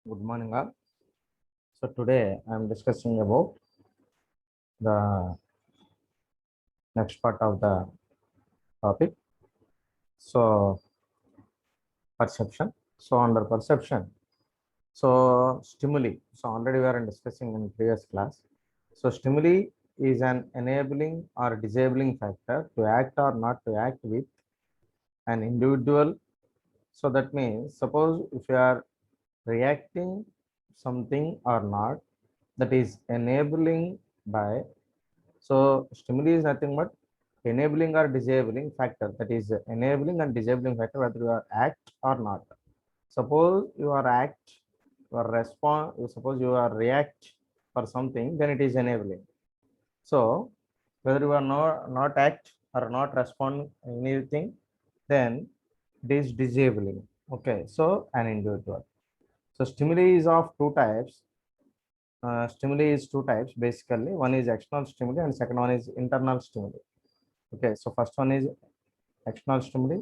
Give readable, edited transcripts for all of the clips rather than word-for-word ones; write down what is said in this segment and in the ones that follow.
Good morning, all. So today I am discussing about the next part of the topic. So perception. So under perception, so stimuli. So already we are discussing in previous class. So stimuli is an enabling or disabling factor to act or not to act with an individual. So that means suppose if you are reacting something or not, that is enabling by. So stimuli is nothing but enabling or disabling factor. That is enabling and disabling factor whether you are act or not. Suppose you are act, you are respond. Suppose you are react for something, then it is enabling. So whether you are not act or not respond anything, then it is disabling. Okay, so an individual. So stimuli is of two types. Stimuli is two types basically. One is external stimuli and second one is internal stimuli. Okay, so first one is external stimuli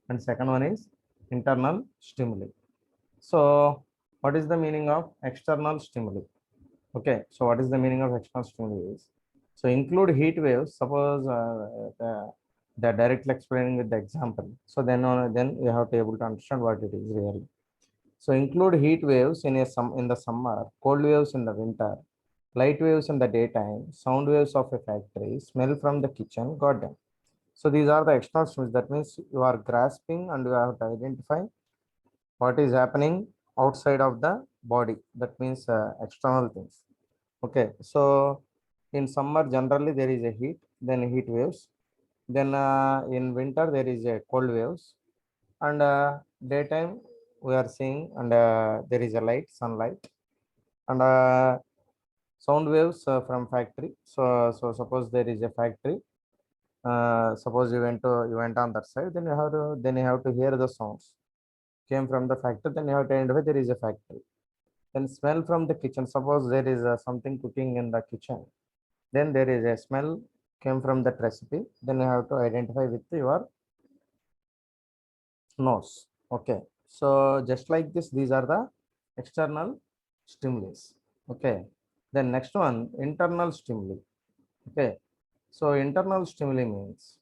and second one is internal stimuli. So what is the meaning of external stimuli? Okay, so what is the meaning of external stimuli is, so include heat waves. Suppose the directly explaining with the example. So then you have to able to understand what it is really. So include heat waves in the summer, cold waves in the winter, light waves in the daytime, sound waves of a factory, smell from the kitchen garden. So these are the external stimuli. That means you are grasping and you have to identify what is happening outside of the body. That means external things. Okay. So in summer generally there is a heat, then heat waves. Then in winter there is a cold waves, and daytime we are seeing, and there is a light, sunlight, and sound waves from factory. So suppose there is a factory. Suppose you went on that side, then you have to hear the sounds came from the factory. Then you have to identify there is a factory. Then smell from the kitchen. Suppose there is something cooking in the kitchen. Then there is a smell came from that recipe. Then you have to identify with your nose. Okay. So just like this, these are the external stimuli. Okay. Then next one, internal stimuli. Okay. So internal stimuli means.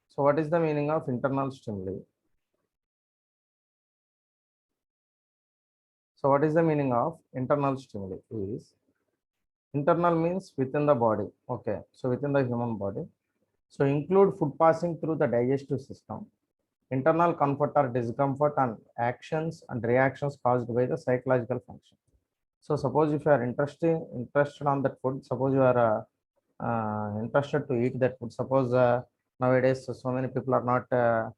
So what is the meaning of internal stimuli? So what is the meaning of internal stimuli is, internal means within the body. Okay. So within the human body. So include food passing through the digestive system, internal comfort or discomfort, and actions and reactions caused by the psychological function. So suppose if you are interested on that food, suppose you are interested to eat that food. Suppose nowadays so many people are not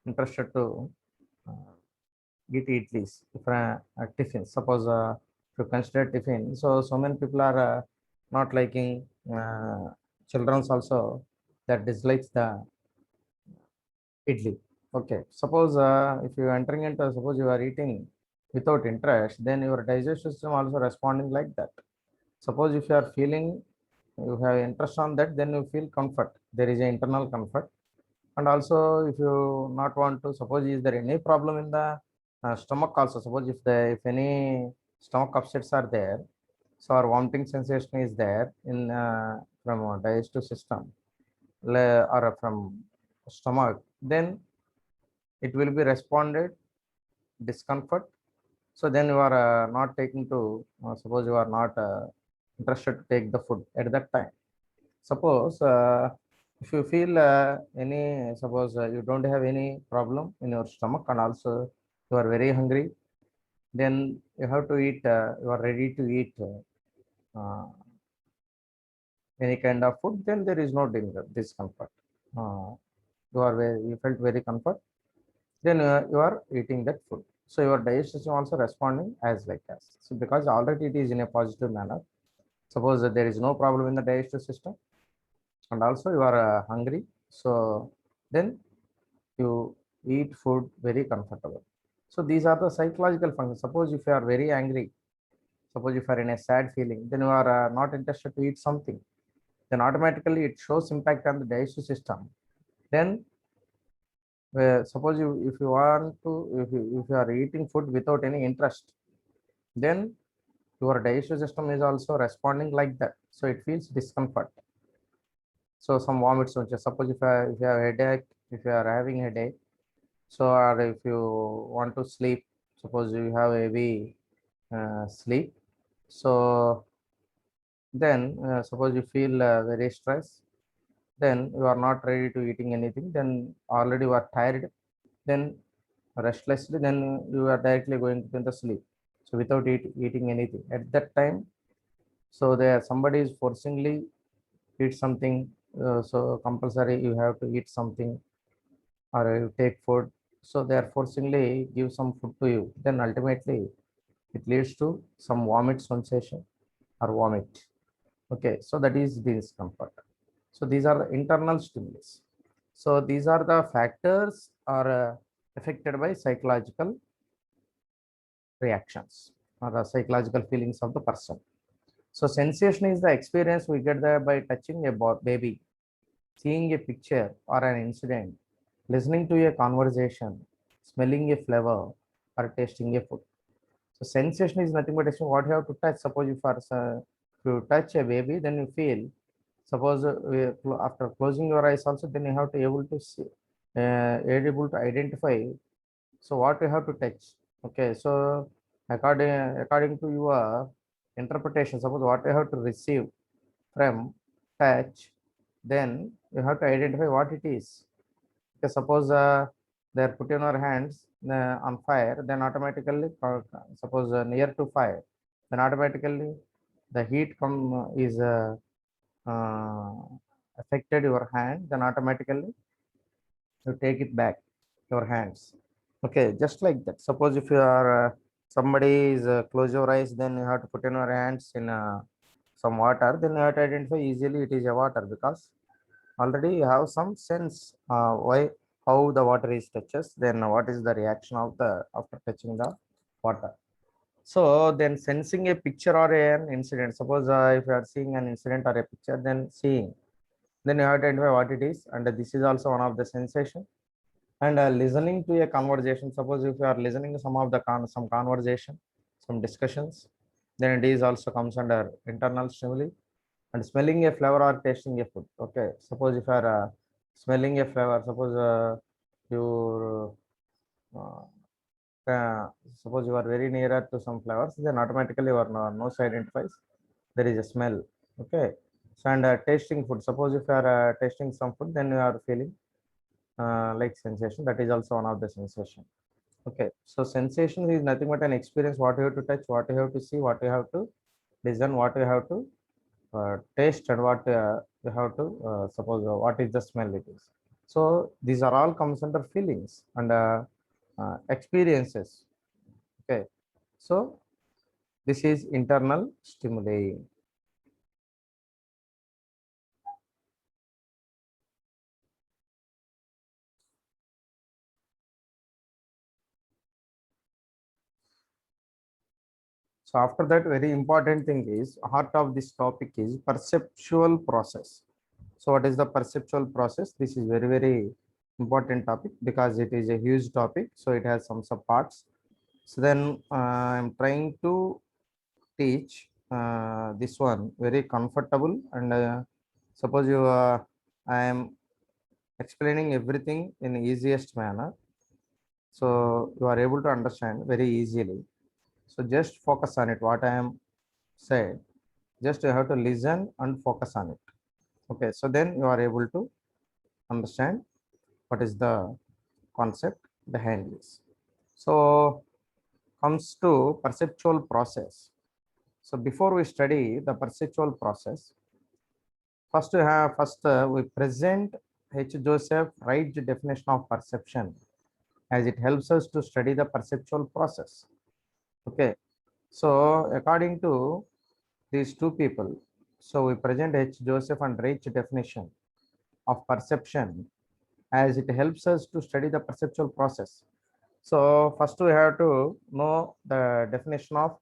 interested to uh, eat idlis, if tiffin. Suppose if you consider tiffin, so many people are not liking. Children's also that dislikes the idli. Okay, suppose if you are entering into, suppose you are eating without interest, then your digestive system also responding like that. Suppose if you are feeling you have interest on that, then you feel comfort. There is an internal comfort. And also if you not want to, suppose is there any problem in the stomach also. Suppose if any stomach upsets are there, so our vomiting sensation is there in from digestive system, or from stomach, then it will be responded discomfort. So then you are not taking to, suppose you are not interested to take the food at that time. Suppose if you feel any, suppose you don't have any problem in your stomach, and also you are very hungry, then you have to eat, you are ready to eat any kind of food, then there is no danger, discomfort. uh, you felt very comfort, then you are eating that food. So your digestion system also responding as like as, so because already it is in a positive manner. Suppose that there is no problem in the digestive system, and also you are hungry, so then you eat food very comfortable. So these are the psychological functions. Suppose if you are very angry, suppose if you are in a sad feeling, then you are not interested to eat something, then automatically it shows impact on the digestive system. Then suppose if you want to, if you are eating food without any interest, then your digestive system is also responding like that, so it feels discomfort. So some vomits, which is suppose if you have headache, if you are having headache, so or if you want to sleep, suppose you have heavy sleep, so then suppose you feel very stressed, then you are not ready to eating anything, then already you are tired, then restlessly, then you are directly going to the sleep, so without eating anything at that time. So there somebody is forcingly eat something, so compulsory you have to eat something, or you take food, so they are forcingly give some food to you, then ultimately it leads to some vomit sensation or vomit. Okay, so that is discomfort. So these are the internal stimulus. So these are the factors are affected by psychological reactions or the psychological feelings of the person. So sensation is the experience we get there by touching a baby, seeing a picture or an incident, listening to a conversation, smelling a flavor, or tasting a food. So sensation is nothing but what you have to touch. Suppose if you touch a baby, then you feel. Suppose after closing your eyes also, then you have to able to see, able to identify. So what you have to touch. Okay, so according to your interpretation, suppose what you have to receive from touch, then you have to identify what it is. Okay, suppose they're put in our hands on fire, then automatically, suppose near to fire, then automatically the heat come is uh, affected your hand, then automatically you take it back your hands. Okay, just like that. Suppose if you are somebody is close your eyes, then you have to put in your hands in some water, then you have to identify easily it is a water, because already you have some sense why how the water is touches, then what is the reaction of the after touching the water. So then sensing a picture or an incident, suppose if you are seeing an incident or a picture, then seeing, then you have to identify what it is, and this is also one of the sensation. And listening to a conversation, suppose if you are listening to some of the some conversation, some discussions, then it is also comes under internal stimuli. And smelling a flavor or tasting a food. Okay, suppose if you are smelling a flavor, suppose you uh, suppose you are very nearer to some flowers, then automatically your nose identifies there is a smell. Okay, so and tasting food, suppose if you are tasting some food, then you are feeling like sensation, that is also one of the sensation. Okay, so sensation is nothing but an experience, what you have to touch, what you have to see, what you have to listen, what you have to taste, and what you have to suppose what is the smell it is. So these are all comes under feelings and experiences. Okay, so this is internal stimuli. So after that, very important thing is heart of this topic is perceptual process. So what is the perceptual process? This is very important topic because it is a huge topic. So it has some subparts. So then I'm trying to teach this one very comfortable, and suppose you I am explaining everything in easiest manner, so you are able to understand very easily. So just focus on it. What I am said, just you have to listen and focus on it. Okay, so then you are able to understand what is the concept behind this. So comes to perceptual process. So before we study the perceptual process, we present H. Joseph Wright's definition of perception, as it helps us to study the perceptual process. Okay, so according to these two people, so we present H. Joseph and Wright's definition of perception, as it helps us to study the perceptual process. So first we have to know the definition of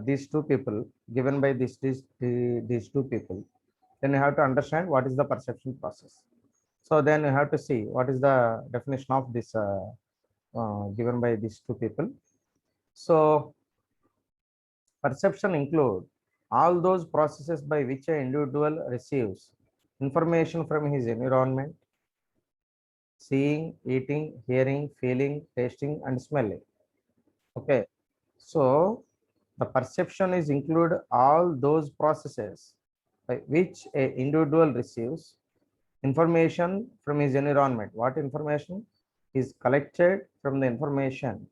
these two people given by these two people. Then you have to understand what is the perception process. So then you have to see what is the definition of this given by these two people. So Perception include all those processes by which an individual receives information from his environment, seeing, eating, hearing, feeling, tasting, and smelling. Okay, so the perception is include all those processes by which a individual receives information from his environment. What information is collected from the information,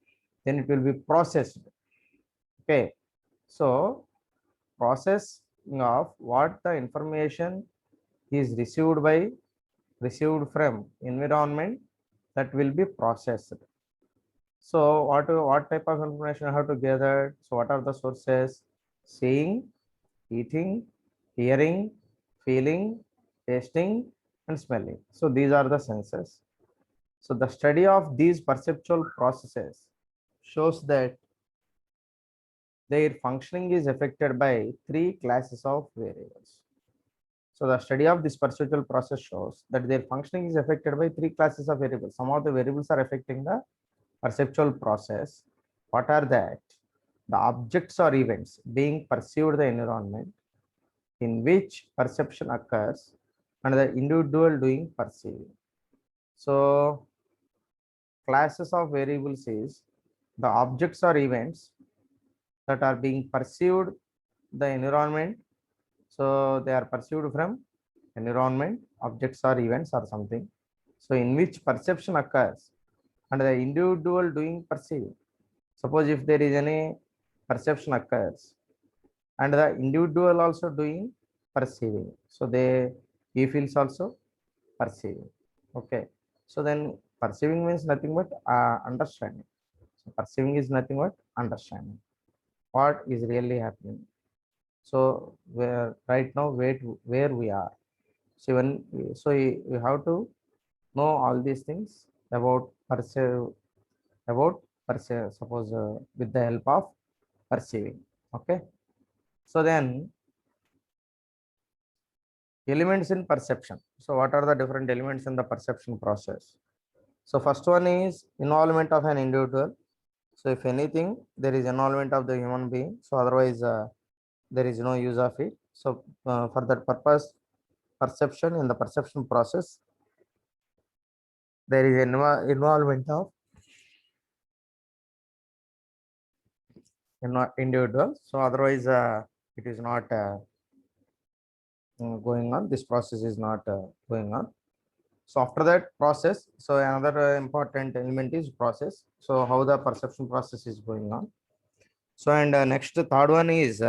then it will be processed. Okay, so processing of what the information is received from environment, that will be processed. So what type of information I have to gather? So what are the sources? Seeing, eating, hearing, feeling, tasting, and smelling. So these are the senses. So the study of these perceptual processes shows that their functioning is affected by three classes of variables. So the study of this perceptual process shows that their functioning is affected by three classes of variables. Some of the variables are affecting the perceptual process. What are that? The objects or events being perceived in the environment in which perception occurs and the individual doing perceiving. So classes of variables is the objects or events that are being perceived the environment. So they are perceived from environment, objects or events or something. So in which perception occurs and the individual doing perceiving. Suppose if there is any perception occurs and the individual also doing perceiving. So he feels also perceiving. Okay. So then perceiving means nothing but understanding. So perceiving is nothing but understanding what is really happening. So where right now where we are. So when so you have to know all these things about perceive, suppose with the help of perceiving. Okay, so then elements in perception. So what are the different elements in the perception process? So first one is involvement of an individual. So if anything, there is involvement of the human being, so otherwise there is no use of it. So for that purpose, perception, in the perception process, there is involvement of individual. So otherwise it is not going on. This process is not going on. So after that process, so another important element is process. So how the perception process is going on. So and next third one is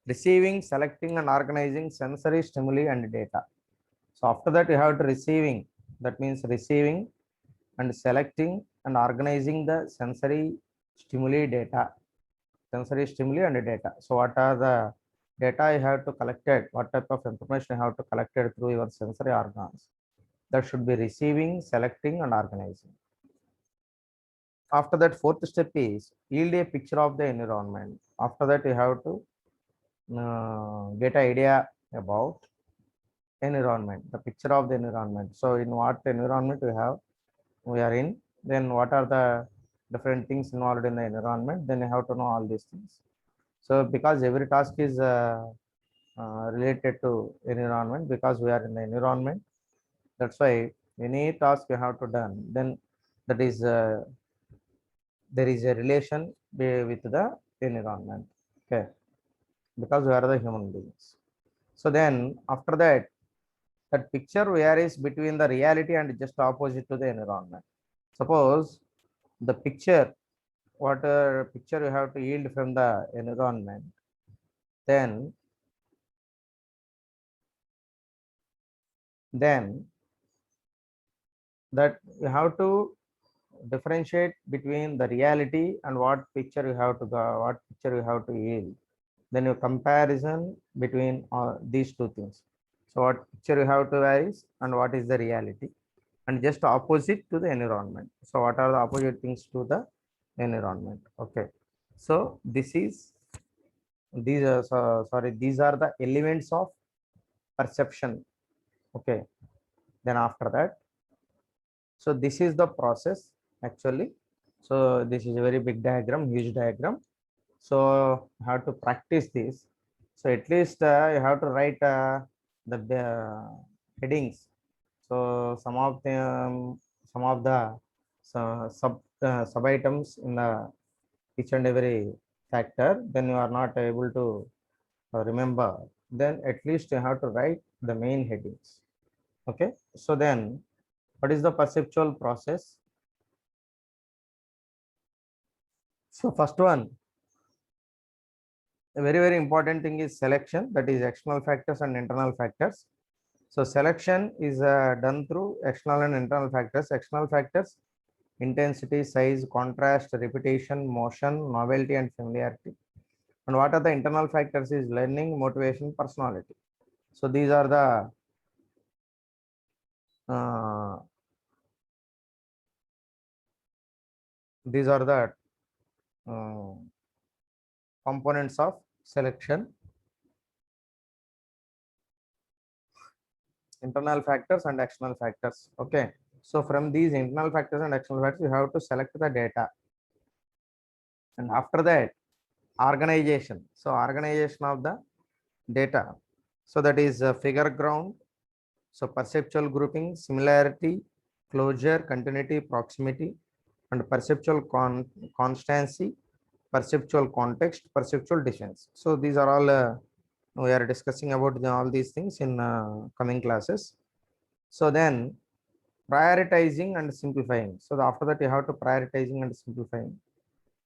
receiving, selecting, and organizing sensory stimuli and data. So after that, you have to receiving. That means receiving and selecting and organizing the sensory stimuli data. Sensory stimuli and data. So what are the data you have to collected? What type of information you have to collected through your sensory organs? That should be receiving, selecting, and organizing. After that, fourth step is yield a picture of the environment. After that, you have to get an idea about environment, the picture of the environment. So in what environment we are in, then what are the different things involved in the environment, then you have to know all these things. So because every task is related to environment, because we are in the environment, that's why any task you have to done, then that is there is a relation with the environment. Okay, because we are the human beings. So then after that, that picture varies between the reality and just opposite to the environment. Suppose the picture, what picture you have to yield from the environment, then that you have to differentiate between the reality and what picture you have to go, what picture you have to yield. Then your comparison between these two things. So what picture you have to varies and what is the reality, and just opposite to the environment. So what are the opposite things to the environment? Okay, so these are sorry, these are the elements of perception. Okay, then after that, so this is the process actually. So this is a very big diagram, huge diagram. So you have to practice this. So at least you have to write the headings. So some of the sub items in the each and every factor, then you are not able to remember. Then at least you have to write the main headings. Okay. So then, what is the perceptual process? So first one, a very important thing is selection, that is external factors and internal factors. So selection is done through external and internal factors. External factors: intensity, size, contrast, repetition, motion, novelty, and familiarity. And what are the internal factors is learning, motivation, personality. So uh, these are the uh, components of selection. Internal factors and external factors. Okay. So from these internal factors and external factors, you have to select the data. And after that, organization. So organization of the data. So that is figure ground. So perceptual grouping, similarity, closure, continuity, proximity, and perceptual constancy, perceptual context, perceptual distance. So these are all we are discussing about all these things in coming classes. So then prioritizing and simplifying. So after that you have to prioritizing and simplifying.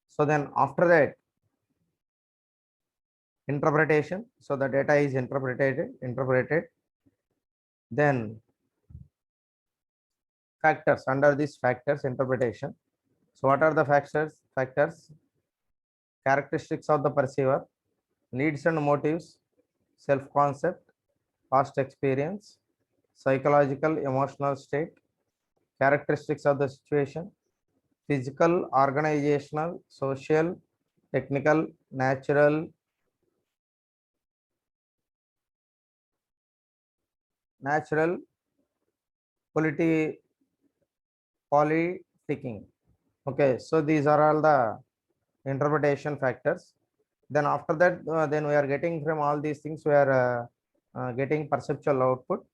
So then after that, interpretation. So the data is interpreted. Then factors, under these factors, interpretation. So what are the factors? Characteristics of the perceiver, needs and motives, self concept, past experience, psychological emotional state, characteristics of the situation, physical, organizational, social, technical, natural, politi politicking. Okay, so these are all the interpretation factors. Then after that, then we are getting from all these things, we are getting perceptual output.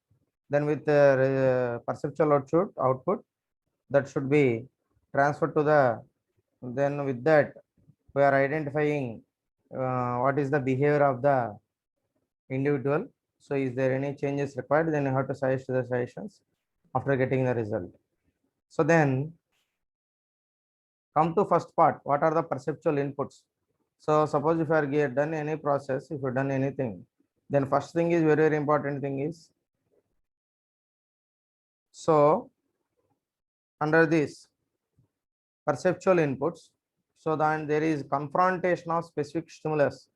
Then with perceptual output that should be transferred to the, then with that we are identifying what is the behavior of the individual. So is there any changes required, then you have to suggest the suggestions after getting the result. So then come to first part, what are the perceptual inputs? So suppose if you are done any process, if you done anything, then first thing is very important thing is, so under this perceptual inputs, so then there is confrontation of specific stimulus.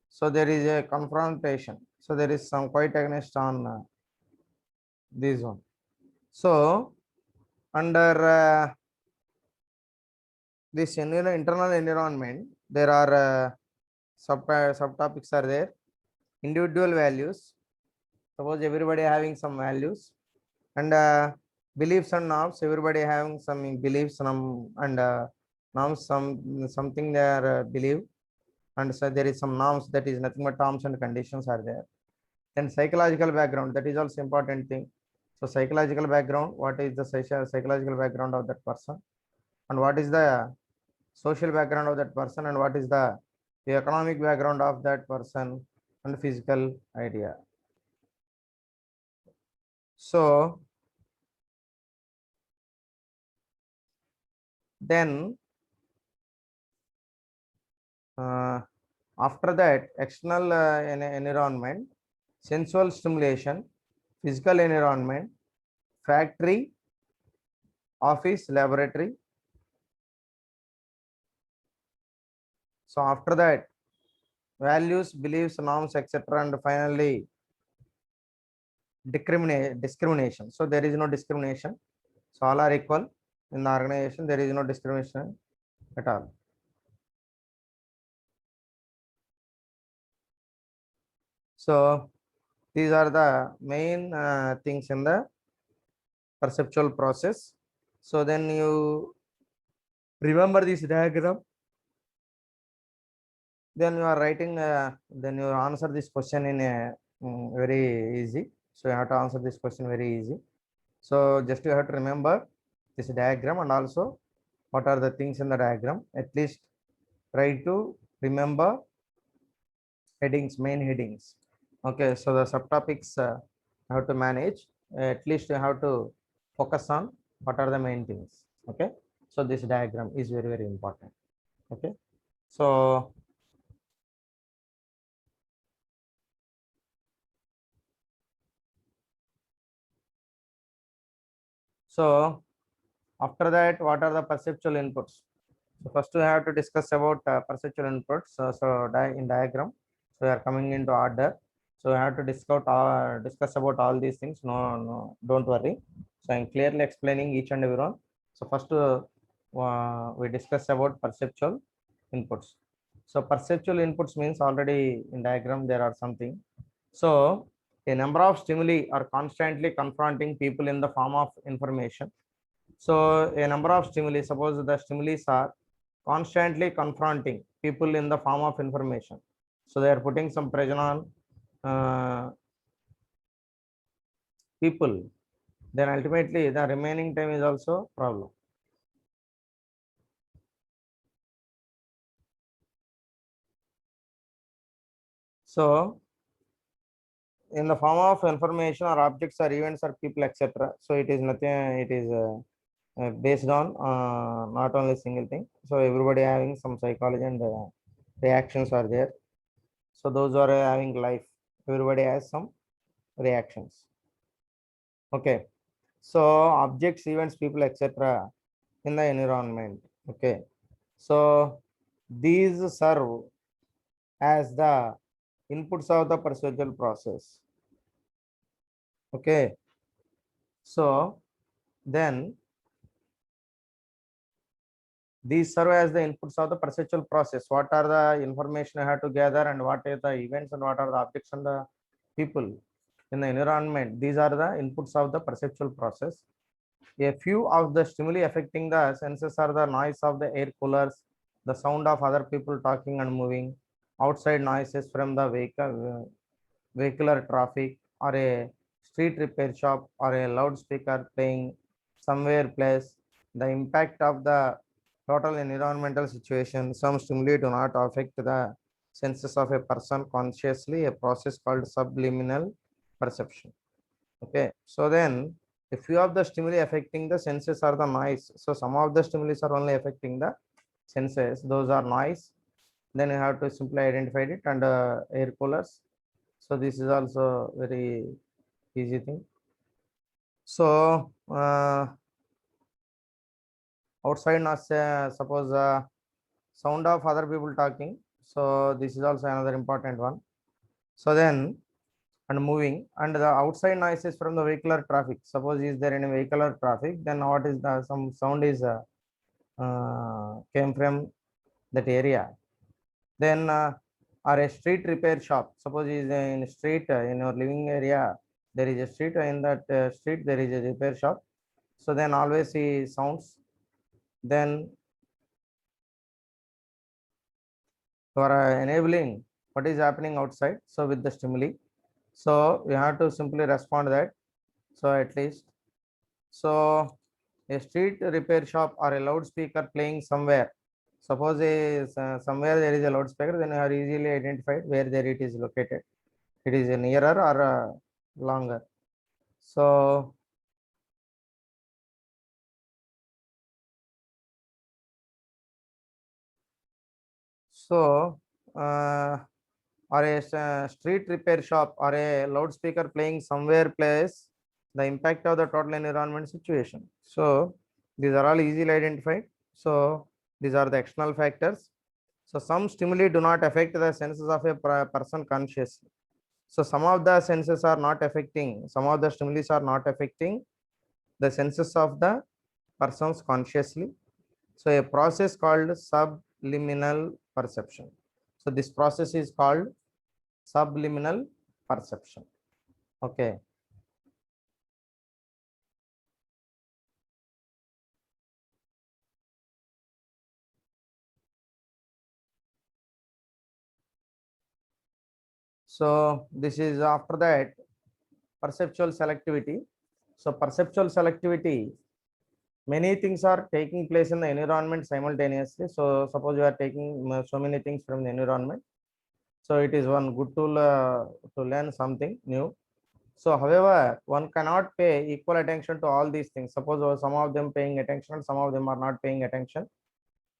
So there is a confrontation. So there is some quite against on this one. So under this internal environment, there are subtopics are there. Individual values. Suppose everybody having some values, and beliefs and norms. Everybody having some beliefs and norms. Something they are believe, and so there is some norms, that is nothing but terms and conditions are there. Then psychological background, that is also important thing. So psychological background, what is the psychological background of that person, and what is the social background of that person, and what is the economic background of that person, and physical idea. So then after that, external environment, sensual stimulation, physical environment, factory, office, laboratory. So after that, values, beliefs, norms, etc. And finally, discrimination. So there is no discrimination. So all are equal in the organization. There is no discrimination at all. So these are the main things in the perceptual process. So then you remember this diagram. then you are writing, then you answer this question in a very easy. So you have to answer this question very easy. So just you have to remember this diagram, and also what are the things in the diagram. At least try to remember headings, main headings. Okay, so the subtopics have to manage. At least you have to focus on what are the main things. Okay, so this diagram is very, very important. Okay, so so after that, what are the perceptual inputs? So first we have to discuss about perceptual inputs. In diagram, so we are coming into order. So we have to discuss about all these things. No, no, don't worry. So I'm clearly explaining each and every one. So first we discuss about perceptual inputs. So perceptual inputs means already in diagram there are something. So a number of stimuli are constantly confronting people in the form of information. So a number of stimuli, suppose the stimuli are constantly confronting people in the form of information. So they are putting some pressure on people. Then ultimately the remaining time is also problem. So in the form of information or objects or events or people, etc. So it is nothing. It is based on not only single thing. So everybody having some psychology and reactions are there. So those are having life. Everybody has some reactions. Okay, so objects, events, people, etc. in the environment. Okay, so these serve as the inputs of the perceptual process. Okay, so then these serve as the inputs of the perceptual process. What are the information I have to gather, and what are the events, and what are the objects and the people in the environment? These are the inputs of the perceptual process. A few of the stimuli affecting the senses are the noise of the air coolers, the sound of other people talking and moving, outside noises from the vehicular traffic, or a street repair shop, or a loudspeaker playing somewhere place. The impact of the total environmental situation. Some stimuli do not affect the senses of a person consciously, a process called subliminal perception. Okay, so then a few of the stimuli affecting the senses are the noise. So some of the stimuli are only affecting the senses. Those are noise. Then you have to simply identify it, and air coolers. So this is also very easy thing. So outside not suppose sound of other people talking. So this is also another important one. So then and moving, and the outside noises from the vehicular traffic. Suppose is there any vehicular traffic, then what is the some sound is came from that area. Then or a street repair shop. Suppose is in street in your living area, there is a street, in that street there is a repair shop. So then always see sounds. Then for enabling what is happening outside. So with the stimuli, so we have to simply respond that. So at least, so a street repair shop or a loudspeaker playing somewhere. Suppose somewhere there is a loudspeaker, then you are easily identified where there it is located. It is nearer or longer. So so or a street repair shop or a loudspeaker playing somewhere place, the impact of the total environment situation. So these are all easily identified. So these are the external factors. So some stimuli do not affect the senses of a person consciously. So some of the senses are not affecting, some of the stimuli are not affecting the senses of the persons consciously. So a process called subliminal perception. So this process is called subliminal perception. Okay. So this is after that perceptual selectivity. So perceptual selectivity, many things are taking place in the environment simultaneously. So suppose you are taking so many things from the environment. So it is one good tool to learn something new. So however, one cannot pay equal attention to all these things. Suppose some of them paying attention, some of them are not paying attention.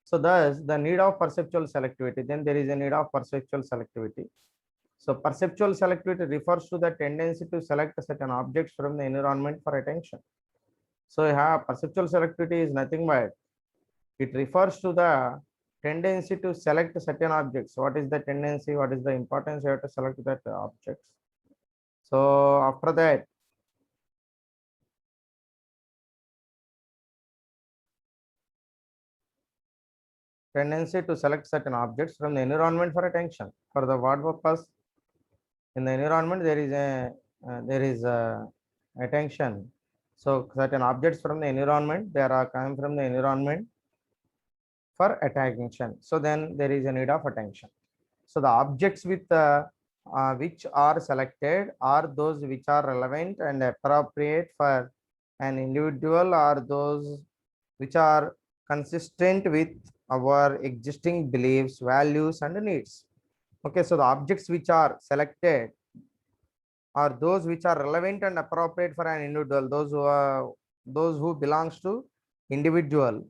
So thus the need of perceptual selectivity, then there is a need of perceptual selectivity. So perceptual selectivity refers to the tendency to select certain objects from the environment for attention. So you have perceptual selectivity is nothing but it refers to the tendency to select certain objects. What is the tendency? What is the importance? You have to select that objects. So after that, tendency to select certain objects from the environment for attention. For the what purpose? In the environment, there is attention. So certain objects from the environment, they are coming from the environment for attention. So then there is a need of attention. So the objects with which are selected are those which are relevant and appropriate for an individual, or those which are consistent with our existing beliefs, values, and needs. Okay, so the objects which are selected are those which are relevant and appropriate for an individual, those who belongs to individual,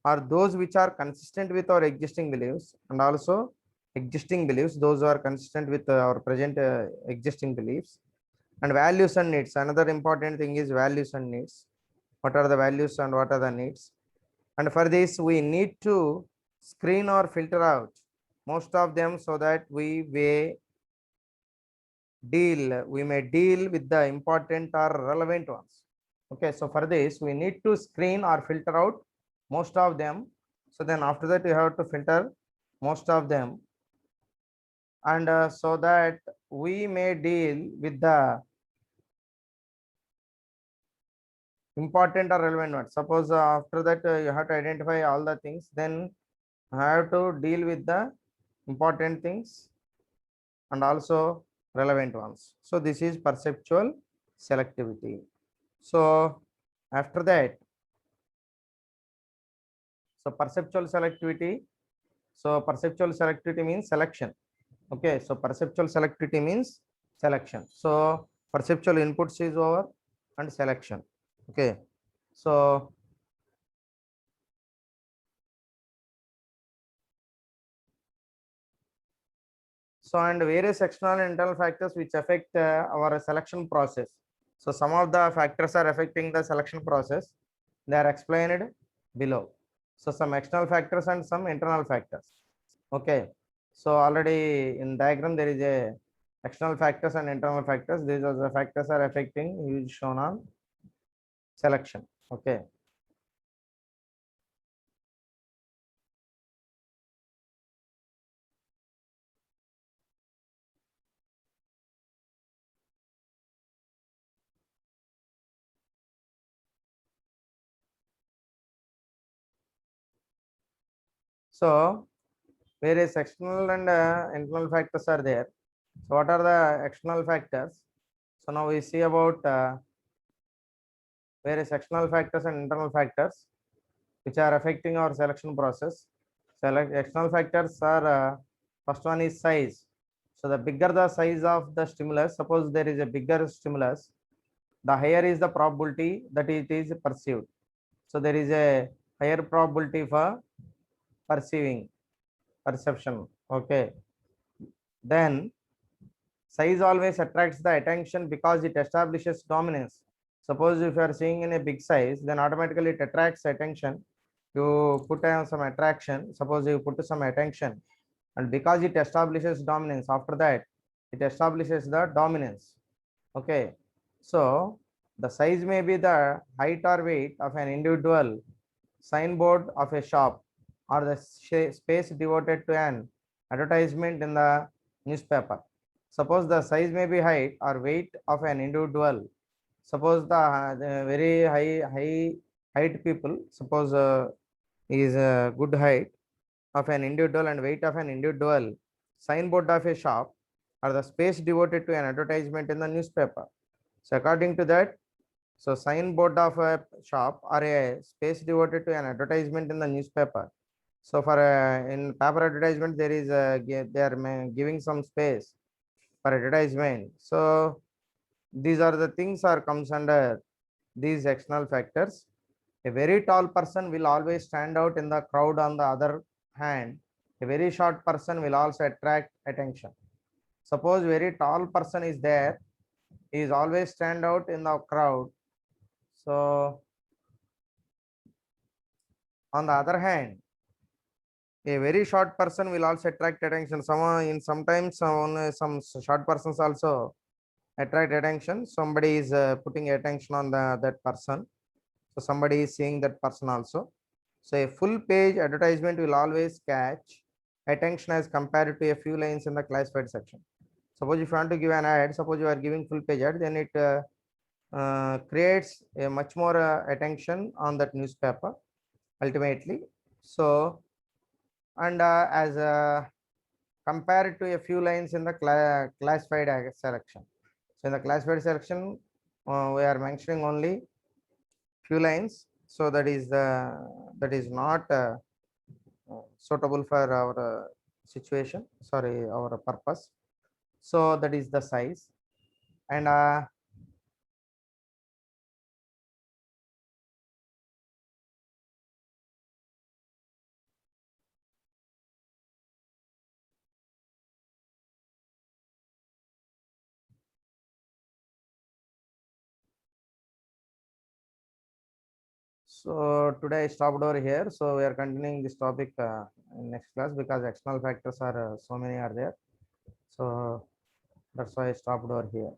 are those which are consistent with our existing beliefs, and also existing beliefs, those who are consistent with our present existing beliefs, and values and needs. Another important thing is values and needs. What are the values and what are the needs? And for this we need to screen or filter out most of them, so that we may deal with the important or relevant ones. Okay, so for this we need to screen or filter out most of them. So then after that you have to filter most of them, and so that we may deal with the important or relevant ones. Suppose after that you have to identify all the things, then you have to deal with the important things and also relevant ones. So this is perceptual selectivity. So after that, so perceptual selectivity. So perceptual selectivity means selection. Okay, so perceptual selectivity means selection. So perceptual inputs is over and selection. Okay, so and various external and internal factors which affect our selection process. So some of the factors are affecting the selection process. They are explained below. So some external factors and some internal factors. Okay, so already in diagram there is a external factors and internal factors. These are the factors are affecting is shown on selection. Okay, so various external and internal factors are there. So what are the external factors? So now we see about various external factors and internal factors which are affecting our selection process. Select external factors are first one is size. So the bigger the size of the stimulus, suppose there is a bigger stimulus, the higher is the probability that it is perceived. So there is a higher probability for perception. Okay, then size always attracts the attention because it establishes dominance. Suppose if you are seeing in a big size, then automatically it attracts attention. You put some attraction. Suppose you put some attention, and because it establishes dominance, after that it establishes the dominance. Okay, so the size may be the height or weight of an individual, signboard of a shop, or the space devoted to an advertisement in the newspaper. Suppose the size may be height or weight of an individual. Suppose the very high height people, suppose is a good height of an individual and weight of an individual, signboard of a shop, or the space devoted to an advertisement in the newspaper. So according to that, so signboard of a shop or a space devoted to an advertisement in the newspaper. So for in paper advertisement, there is they are giving some space for advertisement. So these are the things are comes under these external factors. A very tall person will always stand out in the crowd. On the other hand, a very short person will also attract attention. Suppose very tall person is there, he is always stand out in the crowd. So on the other hand, a very short person will also attract attention. Someone in sometimes some short persons also attract attention. Somebody is putting attention on that person. So somebody is seeing that person also. So a full page advertisement will always catch attention as compared to a few lines in the classified section. Suppose if you want to give an ad, suppose you are giving full page ad, then it creates a much more attention on that newspaper ultimately. So and as compared to a few lines in the classified selection. So in the classified selection, we are mentioning only few lines. So that is not suitable for our situation. Sorry, our purpose. So that is the size, and so today I stopped over here. So we are continuing this topic in next class because external factors are so many are there. So that's why I stopped over here.